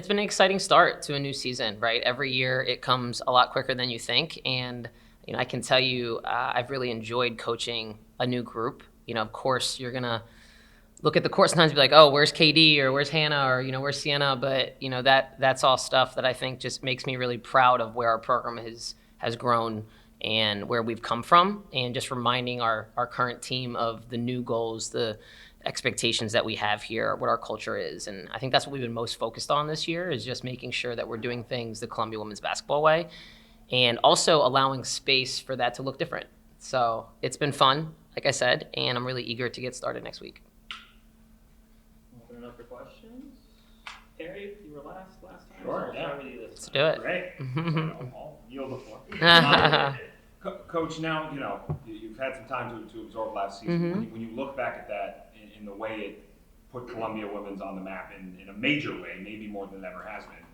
it's been an exciting start to a new season, right? Every year it comes a lot quicker than you think. And, I can tell you, I've really enjoyed coaching a new group. Of course, you're going to look at the court sometimes and be like, oh, where's KD or where's Hannah or, where's Sienna? But, that's all stuff that I think just makes me really proud of where our program has grown and where we've come from, and just reminding our current team of the new goals, the expectations that we have here, what our culture is. And I think that's what we've been most focused on this year, is just making sure that we're doing things the Columbia women's basketball way, and also allowing space for that to look different. So it's been fun, like I said, and I'm really eager to get started next week. Open it up for questions. Harry, you were last time. Sure, So yeah. start with you this Let's time. do it. Great. I'll yield the floor. Coach, now, you've had some time to absorb last season. When you look back at that in the way it put Columbia women's on the map in a major way, maybe more than it ever has been,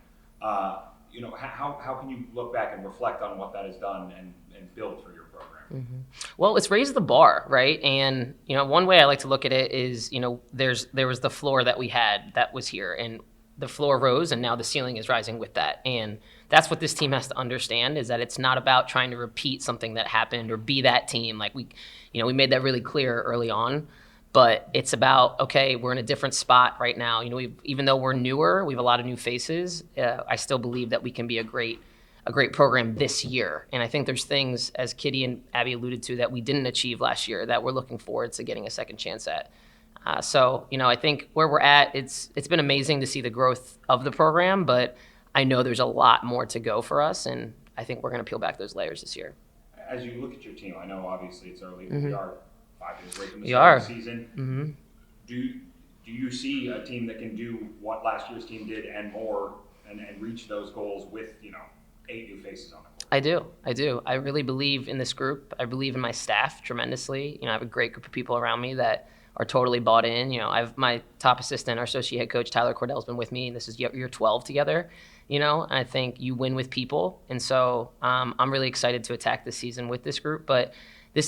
how can you look back and reflect on what that has done and build for your program? Well, it's raised the bar, right? And, one way I like to look at it is, there was the floor that we had that was here, and the floor rose, and now the ceiling is rising with that. And that's what this team has to understand, is that it's not about trying to repeat something that happened or be that team. Like we made that really clear early on, but it's about, okay, we're in a different spot right now. Even though we're newer, we have a lot of new faces. I still believe that we can be a great program this year. And I think there's things, as Kitty and Abby alluded to, that we didn't achieve last year that we're looking forward to getting a second chance at. So I think where we're at, it's been amazing to see the growth of the program, but I know there's a lot more to go for us, and I think we're going to peel back those layers this year. As you look at your team, I know obviously it's early, but we are 5 days away from the We start are. of the season. Do you see a team that can do what last year's team did and more, and reach those goals with 8 new faces on the court? I do. I really believe in this group. I believe in my staff tremendously. I have a great group of people around me that are totally bought in. I have my top assistant, our associate head coach, Tyler Cordell, has been with me, and this is year 12 together. And I think you win with people. And so I'm really excited to attack this season with this group. But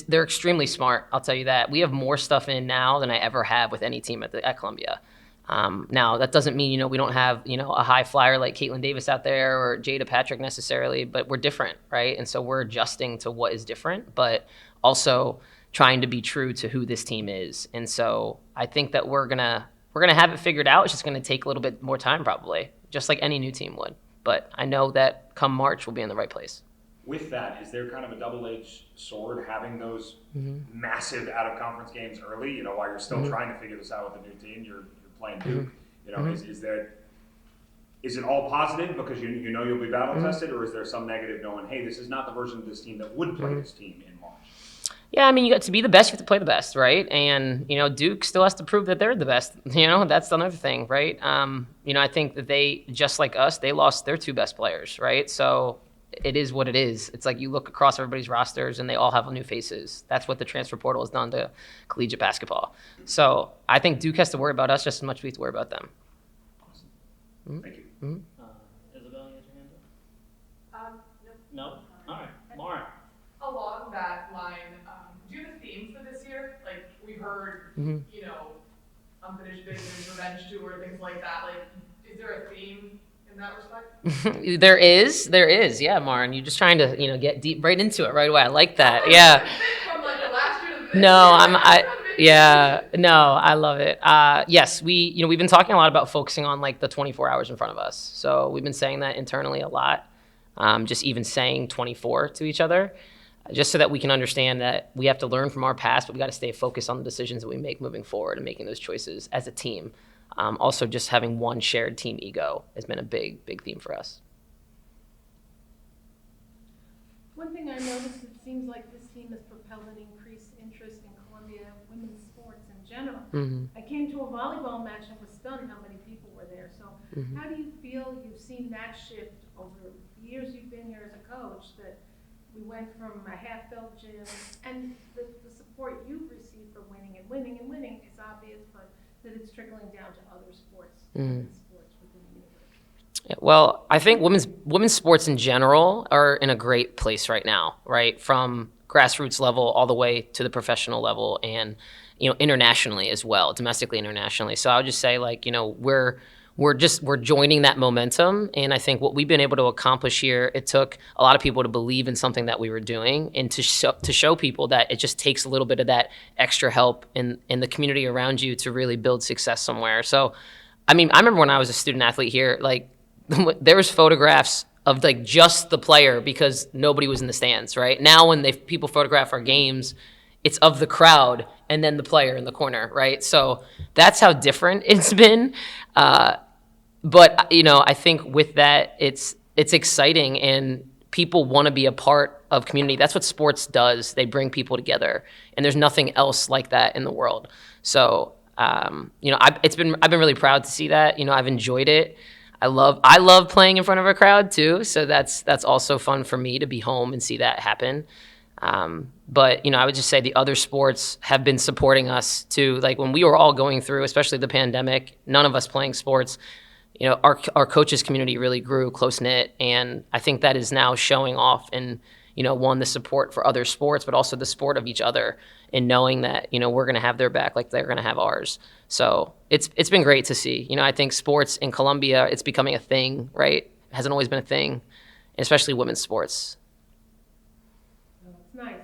they're extremely smart, I'll tell you that. We have more stuff in now than I ever have with any team at Columbia. Now, that doesn't mean, we don't have, a high flyer like Caitlin Davis out there or Jada Patrick necessarily, but we're different, right? And so we're adjusting to what is different, but also trying to be true to who this team is. And so I think that we're gonna have it figured out. It's just gonna take a little bit more time, probably, just like any new team would. But I know that come March, we'll be in the right place. With that, is there kind of a double-edged sword having those massive out-of-conference games early? While you're still trying to figure this out with a new team, you're playing Duke. Is it all positive because you know you'll be battle tested, or is there some negative knowing, hey, this is not the version of this team that would play this team in March? Yeah, you got to be the best, you have to play the best, right? And, Duke still has to prove that they're the best. That's another thing, right? I think that they, just like us, they lost their 2 best players, right? So it is what it is. It's like you look across everybody's rosters and they all have new faces. That's what the transfer portal has done to collegiate basketball. So I think Duke has to worry about us just as much as we have to worry about them. Awesome. Thank you. Isabel, you had your hand up? No? All right. Lauren. Along that line, do you have a theme for this year? Like, we've heard, unfinished business, revenge tour, things like that. Like, is there a theme in that respect? There is. Yeah, Maren, you're just trying to, get deep right into it right away. I like that. Yeah. From like the last year to this year. I love it. Yes, we've been talking a lot about focusing on like the 24 hours in front of us. So we've been saying that internally a lot. Just even saying 24 to each other, just so that we can understand that we have to learn from our past, but we got to stay focused on the decisions that we make moving forward and making those choices as a team. Also, just having one shared team ego has been a big theme for us. One thing I noticed, it seems like this team has propelled an increased interest in Columbia women's sports in general. I came to a volleyball match and was stunned how many people were there. So how do you feel you've seen that shift over the years you've been here as a coach, that we went from a half-filled gym, and the support you've received for winning is obvious, but that it's trickling down to other sports, sports within the university? Yeah, well, I think women's sports in general are in a great place right now, right? From grassroots level all the way to the professional level, and internationally as well, domestically, internationally. So I would just say, like, we're we're joining that momentum. And I think what we've been able to accomplish here, it took a lot of people to believe in something that we were doing and to show people that it just takes a little bit of that extra help in the community around you to really build success somewhere. So, I mean, I remember when I was a student athlete here, like there was photographs of like just the player because nobody was in the stands, right? Now when people photograph our games, it's of the crowd and then the player in the corner, right? So that's how different it's been. But I think with that, it's exciting and people want to be a part of community. That's what sports does. They bring people together, and there's nothing else like that in the world. So, I've been really proud to see that. I've enjoyed it. I love playing in front of a crowd too. So that's also fun for me to be home and see that happen. But I would just say the other sports have been supporting us too. Like when we were all going through, especially the pandemic, none of us playing sports, our coaches community really grew close knit. And I think that is now showing off in, one, the support for other sports, but also the support of each other and knowing that, we're going to have their back like they're going to have ours. So it's been great to see. I think sports in Columbia, it's becoming a thing, right? It hasn't always been a thing, especially women's sports. It's nice.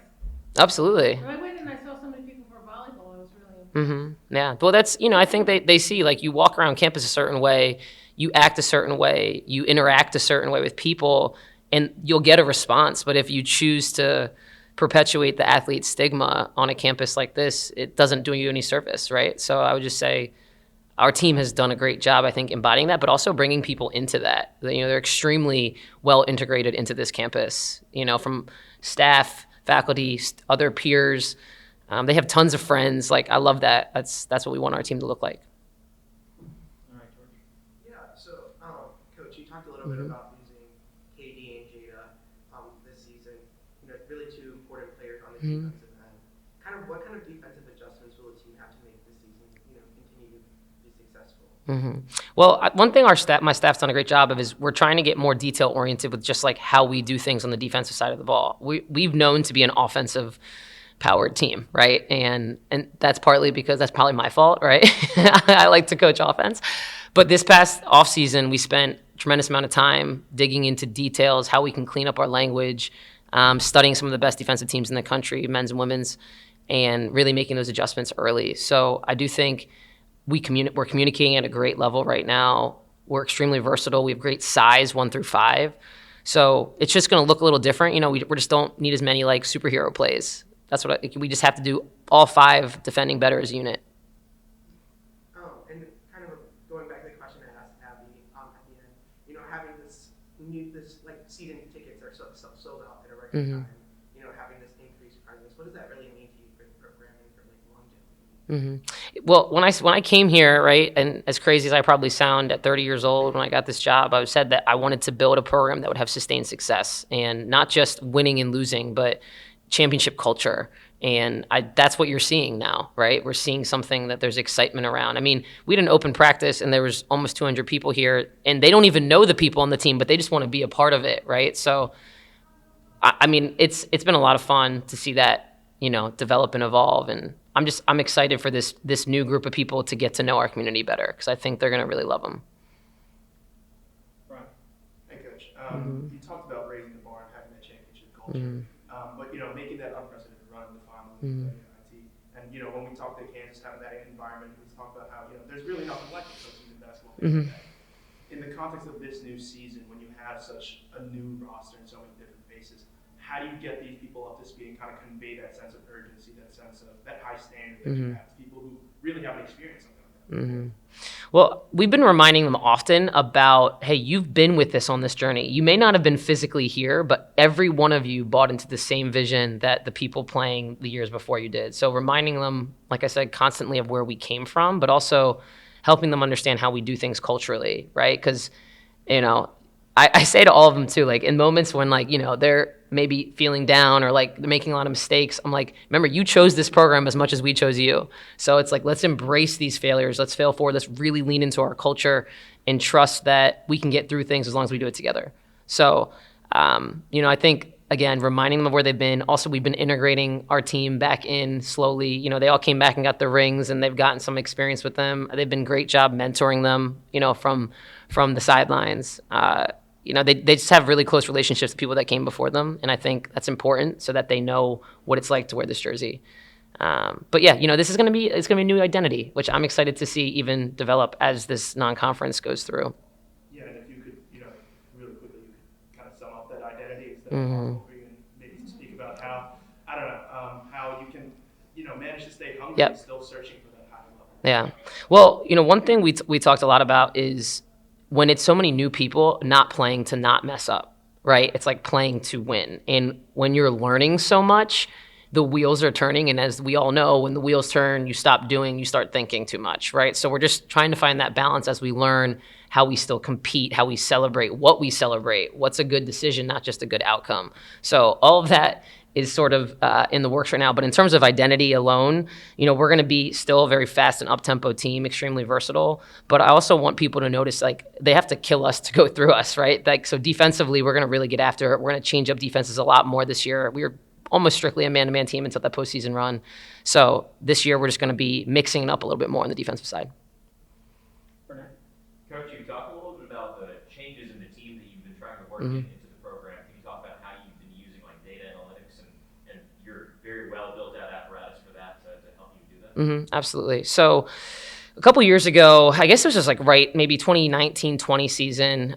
Absolutely. When I went and I saw so many people for volleyball, I was really impressed. Yeah. Well, that's, I think they see, like, you walk around campus a certain way, you act a certain way, you interact a certain way with people, and you'll get a response. But if you choose to perpetuate the athlete stigma on a campus like this, it doesn't do you any service, right? So I would just say our team has done a great job, I think, embodying that, but also bringing people into that. They're extremely well integrated into this campus, from staff, faculty, other peers. They have tons of friends. Like, I love that. That's what we want our team to look like. All right, George. Yeah, so, Coach, you talked a little bit about using KD and Jada this season, really two important players on the defensive end. What kind of defensive adjustments will the team have to make this season, continue to be successful? Well, one thing my staff's done a great job of is we're trying to get more detail oriented with just like how we do things on the defensive side of the ball. We've known to be an offensive powered team, right? And that's partly because that's probably my fault, right? I like to coach offense. But this past offseason, we spent a tremendous amount of time digging into details, how we can clean up our language, studying some of the best defensive teams in the country, men's and women's, and really making those adjustments early. So I do think we're communicating at a great level right now. We're extremely versatile. We have great size, 1 through 5. So it's just going to look a little different. We just don't need as many like superhero plays. That's what we just have to do all 5 defending better as a unit. And kind of going back to the question I asked Abby at the end, having this like season tickets are sold out at a record time, having this increased presence, what does that really mean to you for the program and for like longevity? Well, when I came here, right, and as crazy as I probably sound at 30 years old when I got this job, I said that I wanted to build a program that would have sustained success and not just winning and losing, but championship culture. And that's what you're seeing now, right? We're seeing something that there's excitement around. I mean, we did an open practice and there was almost 200 people here and they don't even know the people on the team, but they just want to be a part of it, right? So, I mean, it's been a lot of fun to see that, develop and evolve. And I'm excited for this new group of people to get to know our community better because I think they're going to really love them. Brian. Hey, Coach. You talked about raising the bar and having that championship culture. But, making that unprecedented run in the finals of the NIT. And, when we talked to Kansas, having that environment, we talked about how, there's really nothing like it coaching in basketball. In the context of this new season, when you have such a new roster and so many different faces, how do you get these people up to speed and kind of convey that sense of urgency, that sense of that high standard that you have to people who really haven't experienced something like that? Well, we've been reminding them often about, hey, you've been with us on this journey. You may not have been physically here, but every one of you bought into the same vision that the people playing the years before you did. So reminding them, like I said, constantly of where we came from, but also helping them understand how we do things culturally, right? Because, I say to all of them too, like in moments when they're maybe feeling down or like they're making a lot of mistakes, I'm like, remember, you chose this program as much as we chose you. So it's like, let's embrace these failures. Let's fail forward. Let's really lean into our culture and trust that we can get through things as long as we do it together. So, I think again, reminding them of where they've been. Also, we've been integrating our team back in slowly. You know, they all came back and got the rings, and they've gotten some experience with them. They've been great job mentoring them, you know, from the sidelines. You know, they just have really close relationships with people that came before them, and I think that's important so that they know what it's like to wear this jersey. But yeah, you know, it's gonna be a new identity, which I'm excited to see even develop as this non-conference goes through. Yeah, and if you could, you know, really quickly, you could kind of sum up that identity instead of possible for you and maybe speak about how, I don't know, how you can, you know, manage to stay hungry and still searching for that high level. Yeah. Well, you know, one thing we talked a lot about is when it's so many new people, not playing to not mess up, right? It's like playing to win. And when you're learning so much, the wheels are turning. And as we all know, when the wheels turn, you stop doing, you start thinking too much, right? So we're just trying to find that balance as we learn how we still compete, how we celebrate, what we celebrate, what's a good decision, not just a good outcome. So all of that is sort of in the works right now. But in terms of identity alone, you know, we're going to be still a very fast and up-tempo team, extremely versatile. But I also want people to notice, like, they have to kill us to go through us, right? Like, so defensively, we're going to really get after it. We're going to change up defenses a lot more this year. We were almost strictly a man-to-man team until that postseason run. So this year, we're just going to be mixing it up a little bit more on the defensive side. Coach, you talked a little bit about the changes in the team that you've been trying to work into the program. Can you talk about how you've been using like data analytics and your very well built out apparatus for that to help you do that? Absolutely. So a couple years ago, I guess it was just like maybe 2019-20 season.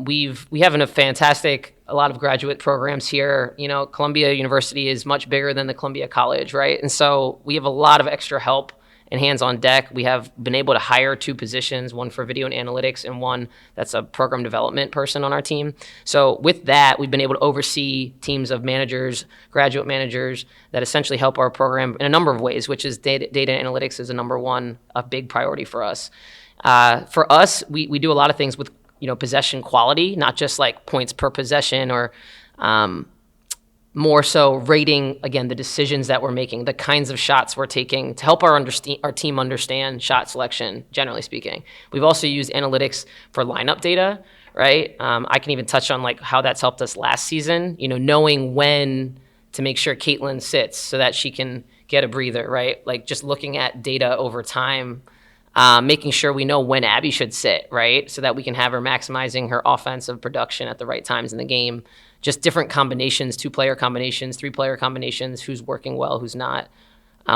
We have a lot of graduate programs here. You know, Columbia University is much bigger than the Columbia College, right? And so we have a lot of extra help and hands on deck. We have been able to hire 2 positions, one for video and analytics and one that's a program development person on our team. So with that, we've been able to oversee teams of managers, graduate managers that essentially help our program in a number of ways, which is data analytics is a big priority for us. For us, we do a lot of things with, you know, possession quality, not just like points per possession or more so rating, again, the decisions that we're making, the kinds of shots we're taking to help our team understand shot selection, generally speaking. We've also used analytics for lineup data, right? I can even touch on like how that's helped us last season, you know, knowing when to make sure Caitlin sits so that she can get a breather, right? Like just looking at data over time, making sure we know when Abby should sit, right? So that we can have her maximizing her offensive production at the right times in the game. Just different combinations, 2-player combinations, 3-player combinations, who's working well, who's not,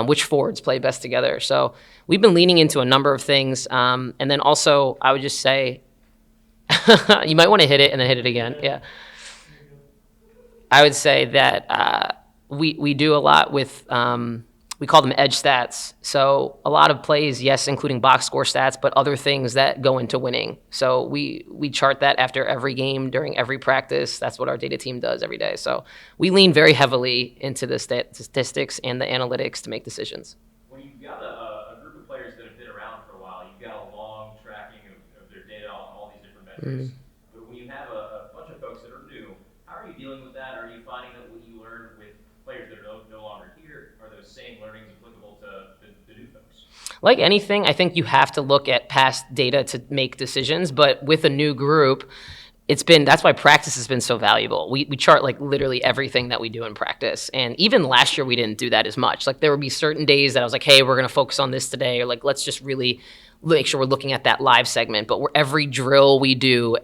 which forwards play best together. So we've been leaning into a number of things. And then also, I would just say, you might want to hit it and then hit it again. Yeah. I would say that we do a lot with, we call them edge stats. So a lot of plays, yes, including box score stats, but other things that go into winning. So we chart that after every game, during every practice. That's what our data team does every day. So we lean very heavily into the statistics and the analytics to make decisions. When you've got a group of players that have been around for a while, you've got a long tracking of their data on all these different metrics. But when you have a bunch of folks that are new, how are you dealing with that? Are you finding that what you learned with players that are no longer here, are those same learnings applicable to the new folks? Like anything, I think you have to look at past data to make decisions, but with a new group, that's why practice has been so valuable. We chart like literally everything that we do in practice. And even last year, we didn't do that as much. Like there would be certain days that I was like, hey, we're going to focus on this today. Or like, let's just really make sure we're looking at that live segment. But every drill we do,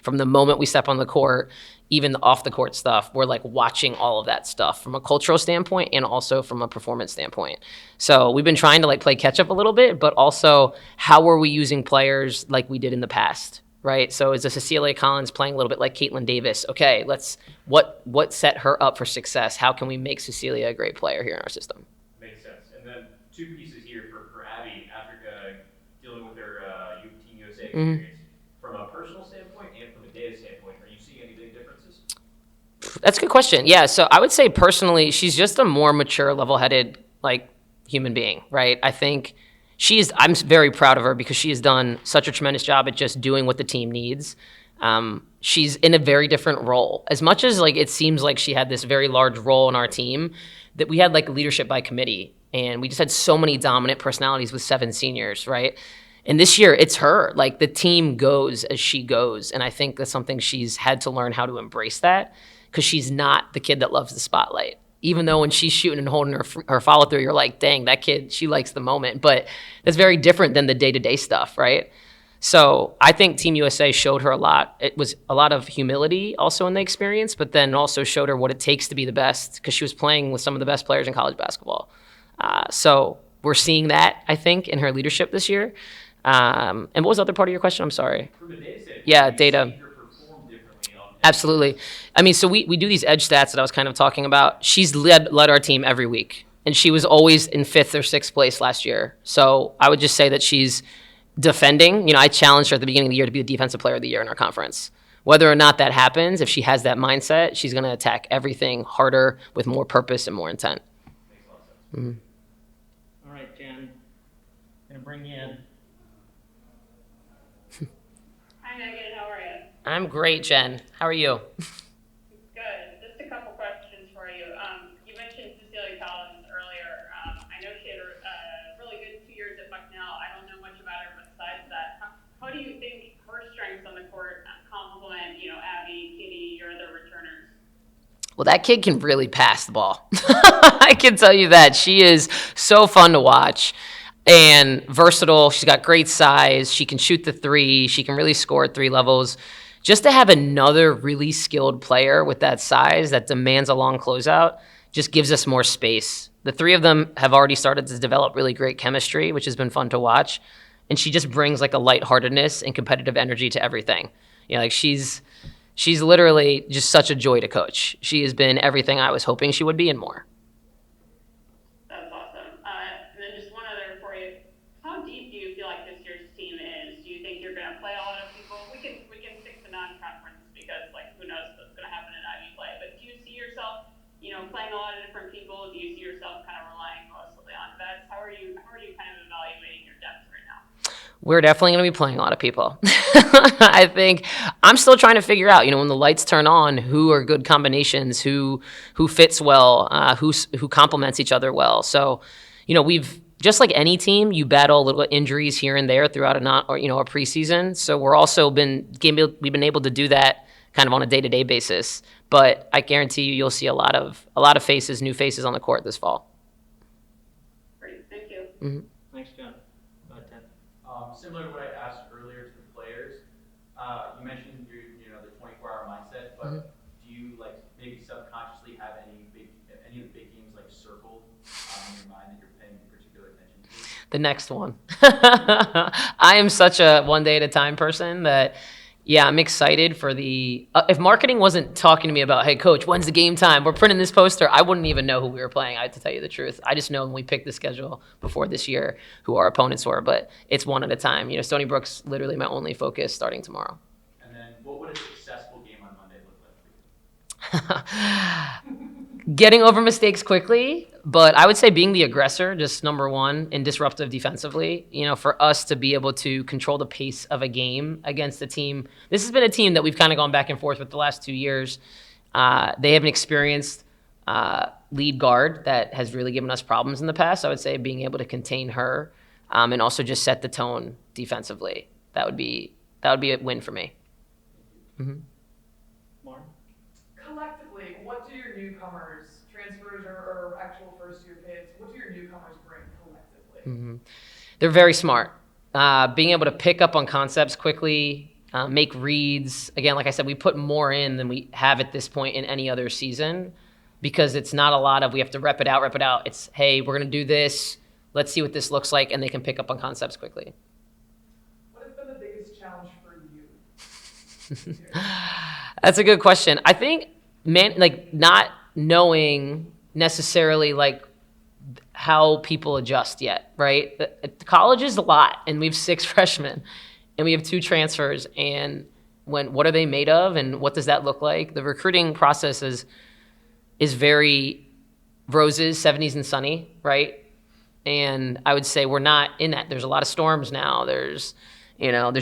from the moment we step on the court, even the off the court stuff, we're like watching all of that stuff from a cultural standpoint and also from a performance standpoint. So we've been trying to like play catch up a little bit, but also how are we using players like we did in the past, right? So is a Cecilia Collins playing a little bit like Caitlin Davis? Okay, what set her up for success? How can we make Cecilia a great player here in our system? Makes sense. And then 2 pieces here for Abby after dealing with her Team USA experience. From a personal standpoint and from a data standpoint, are you seeing any big differences? That's a good question. Yeah, so I would say personally, she's just a more mature, level-headed, like, human being, right? I think I'm very proud of her because she has done such a tremendous job at just doing what the team needs. She's in a very different role. As much as like it seems like she had this very large role in our team, that we had like leadership by committee, and we just had so many dominant personalities with 7 seniors, right? And this year, it's her. Like, the team goes as she goes, and I think that's something she's had to learn how to embrace that. because she's not the kid that loves the spotlight. Even though when she's shooting and holding her follow through, you're like, dang, that kid, she likes the moment. But that's very different than the day-to-day stuff, right? So I think Team USA showed her a lot. It was a lot of humility also in the experience, but then also showed her what it takes to be the best, because she was playing with some of the best players in college basketball. So we're seeing that, I think, in her leadership this year. And what was the other part of your question? I'm sorry. From a data standpoint, Yeah, do you data. see her perform differently on Absolutely. I mean, so we do these edge stats that I was kind of talking about. She's led our team every week, and she was always in 5th or 6th place last year. So I would just say that she's defending. I challenged her at the beginning of the year to be the defensive player of the year in our conference. Whether or not that happens, if she has that mindset, she's going to attack everything harder with more purpose and more intent. Makes a lot of sense. All right, Jen, gonna bring you in. Hi Megan, how are you? I'm great, Jen. How are you? Good. Just a couple questions for you. You mentioned Cecilia Collins earlier. I know she had a really good 2 years at Bucknell. I don't know much about her besides that. How do you think her strengths on the court complement, Abby, Kitty, your other returners? Well, that kid can really pass the ball. I can tell you that. She is so fun to watch and versatile. She's got great size. She can shoot the three. She can really score at 3 levels. Just to have another really skilled player with that size that demands a long closeout just gives us more space. The 3 of them have already started to develop really great chemistry, which has been fun to watch. And she just brings like a lightheartedness and competitive energy to everything. She's literally just such a joy to coach. She has been everything I was hoping she would be and more. That's awesome. And then just one other for you. How deep do you feel like this year's team is? Do you think you're going to play a lot of people? We can stick to non-conference because who knows what's going to happen in Ivy play. But do you see yourself, playing a lot of different people? Do you see yourself kind of relying mostly on vets? How are you kind of evaluating your depth right now? We're definitely going to be playing a lot of people. I think I'm still trying to figure out, when the lights turn on, who are good combinations, who fits well, who complements each other well. So, we've just like any team, you battle little injuries here and there throughout a preseason. So we've been able to do that kind of on a day-to-day basis. But I guarantee you'll see a lot of faces, new faces on the court this fall. Great, thank you. Mm-hmm. Thanks, Jen. Go ahead, Ted. Similar to what I asked earlier to the players, you mentioned the 24-hour mindset, but do you maybe subconsciously have any of the big games circled in your mind that you're paying particular attention to? The next one. I am such a one day at a time person that, I'm excited for the. If marketing wasn't talking to me about, hey, coach, when's the game time? We're printing this poster. I wouldn't even know who we were playing. I have to tell you the truth. I just know when we picked the schedule before this year who our opponents were, but it's one at a time. Stony Brook's literally my only focus starting tomorrow. And then what would a successful game on Monday look like for you? Getting over mistakes quickly, but I would say being the aggressor, just number one, and disruptive defensively. For us to be able to control the pace of a game against a team. This has been a team that we've kind of gone back and forth with the last 2 years. They have an experienced lead guard that has really given us problems in the past. I would say being able to contain her and also just set the tone defensively. That would be a win for me. Mm-hmm. Lauren? Collectively, what do your newcomers, transfers or actual first-year kids, what do your newcomers bring collectively? Mm-hmm. They're very smart. Being able to pick up on concepts quickly, make reads. Again, like I said, we put more in than we have at this point in any other season because it's not a lot of we have to rep it out. It's, hey, we're going to do this. Let's see what this looks like, and they can pick up on concepts quickly. What has been the biggest challenge for you? That's a good question. I think, not knowing necessarily how people adjust yet, right? College is a lot, and we have 6 freshmen, and we have 2 transfers, and what are they made of, and what does that look like? The recruiting process is very roses, 70s and sunny, right? And I would say we're not in that. There's a lot of storms now. There's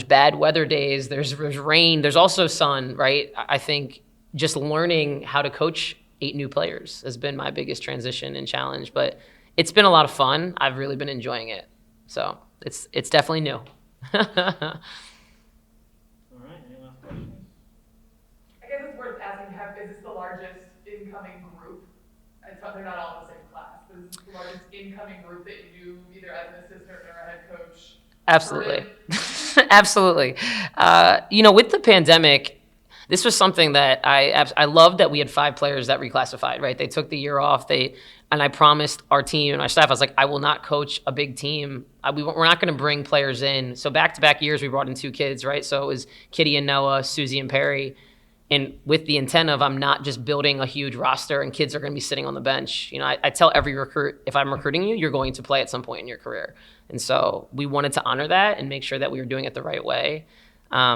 bad weather days. There's rain. There's also sun, right? I think just learning how to coach 8 new players has been my biggest transition and challenge. But it's been a lot of fun. I've really been enjoying it. So it's definitely new. All right, any last questions? I guess it's worth asking, is this the largest incoming group? They're not all in the same class, but is this the largest incoming group that you do either as an assistant or a head coach? Absolutely. Absolutely. With the pandemic, this was something that I loved that we had 5 players that reclassified, right? They took the year off. And I promised our team and our staff, I was like, I will not coach a big team. We're not going to bring players in. So back-to-back years, we brought in 2 kids, right? So it was Kitty and Noah, Susie and Perry. And with the intent of I'm not just building a huge roster and kids are going to be sitting on the bench. I tell every recruit, if I'm recruiting you, you're going to play at some point in your career. And so we wanted to honor that and make sure that we were doing it the right way.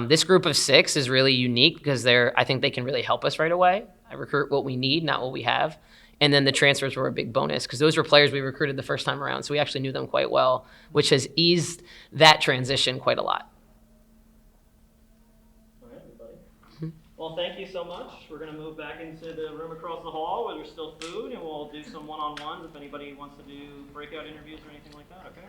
This group of 6 is really unique because I think they can really help us right away. I recruit what we need, not what we have. And then the transfers were a big bonus because those were players we recruited the first time around. So we actually knew them quite well, which has eased that transition quite a lot. All right, everybody. Well, thank you so much. We're going to move back into the room across the hall where there's still food, and we'll do some one-on-ones if anybody wants to do breakout interviews or anything like that, okay?